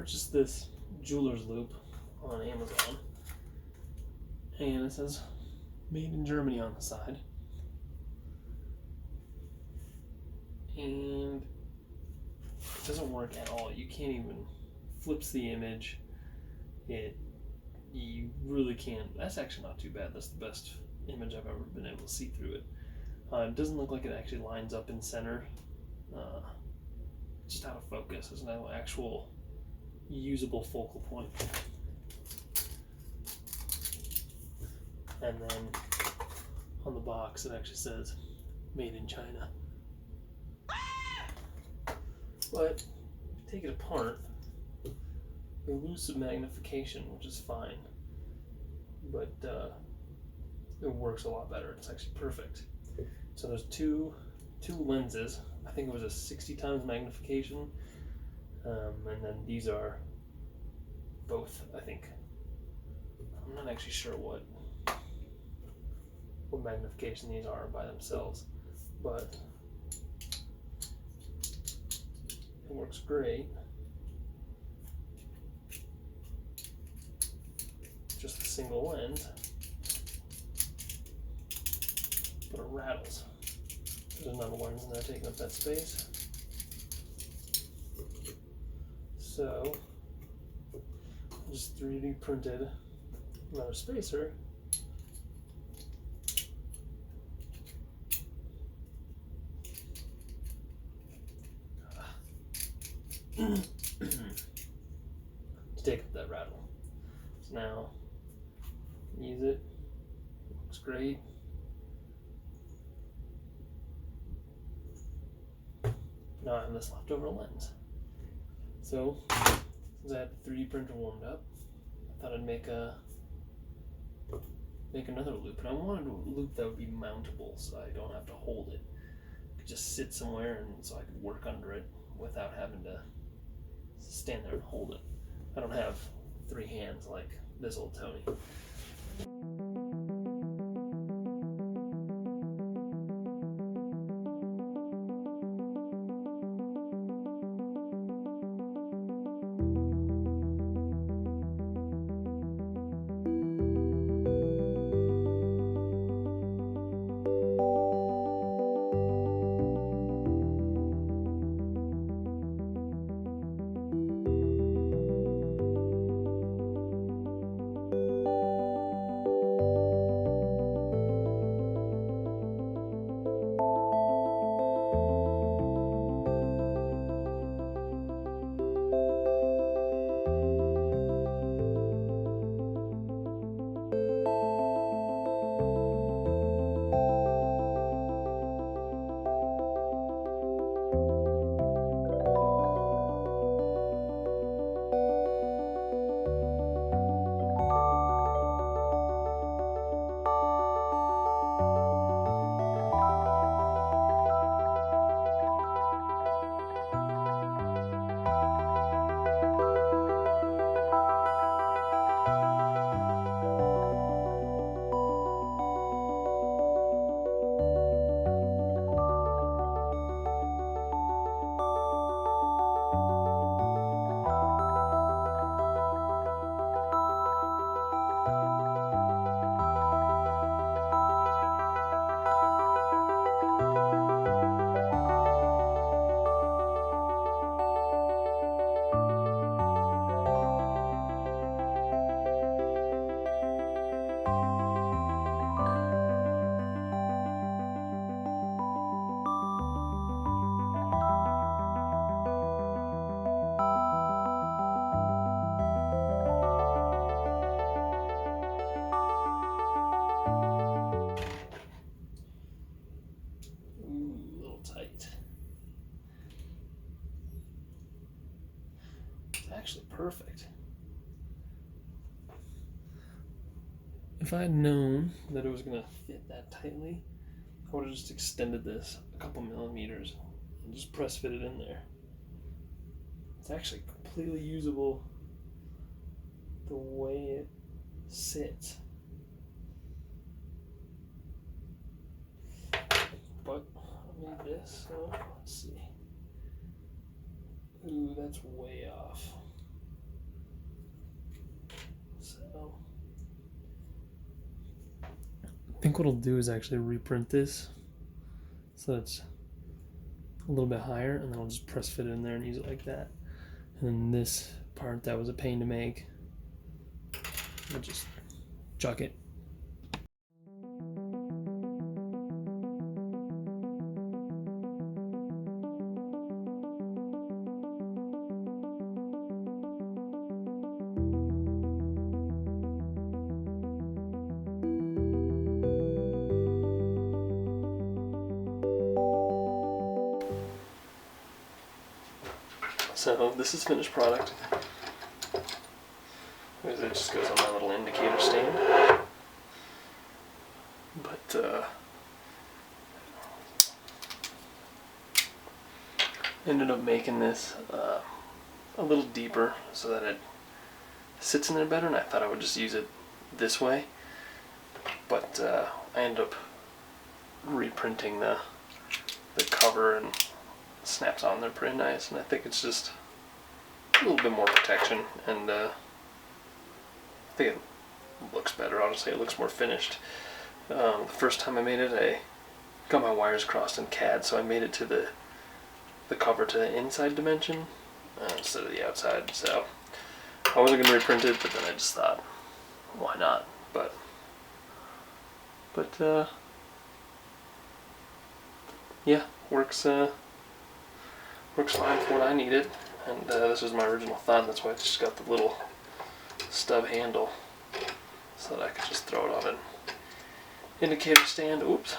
purchased this jeweler's loupe on Amazon, and it says made in Germany on the side, and it doesn't work at all. You can't even, flips the image. You really can't. That's actually not too bad. That's the best image I've ever been able to see through it. It doesn't look like it actually lines up in center. Just out of focus. There's no actual usable focal point. And then on the box it actually says made in China. But if you take it apart, you lose some magnification, which is fine. But it works a lot better. It's actually perfect. So there's two lenses. I think it was a 60 times magnification, and then these are both, I think. I'm not actually sure what magnification these are by themselves, but it works great. Just a single lens, but it rattles. There's another lens in there taking up that space. So I just 3D printed another spacer. To take up that rattle. So now use it. Looks great. Now I have this leftover lens. So since I had the 3D printer warmed up, I thought I'd make another loupe. And I wanted a loupe that would be mountable, so I don't have to hold it. I could just sit somewhere, and so I could work under it without having to stand there and hold it. I don't have 3 hands like this old Tony. Actually perfect. If I had known that it was going to fit that tightly, I would have just extended this a couple millimeters and just press fit it in there. It's actually completely usable the way it sits. But I made this, so let's see. Ooh, that's way off. think what I'll do is actually reprint this so it's a little bit higher, and then I'll just press fit it in there and use it like that. And then this part that was a pain to make, I'll just chuck it. So this is finished product. It just goes on my little indicator stand. But ended up making this a little deeper so that it sits in there better, and I thought I would just use it this way. But I ended up reprinting the cover, and snaps on there pretty nice, and I think it's just a little bit more protection, and I think it looks better. Honestly, it looks more finished. The first time I made it, I got my wires crossed in CAD, so I made it to the cover to the inside dimension instead of the outside. So I wasn't going to reprint it, but then I just thought, why not? But yeah, works fine for what I needed, and this was my original thumb. That's why I just got the little stub handle so that I could just throw it on an indicator stand. Oops.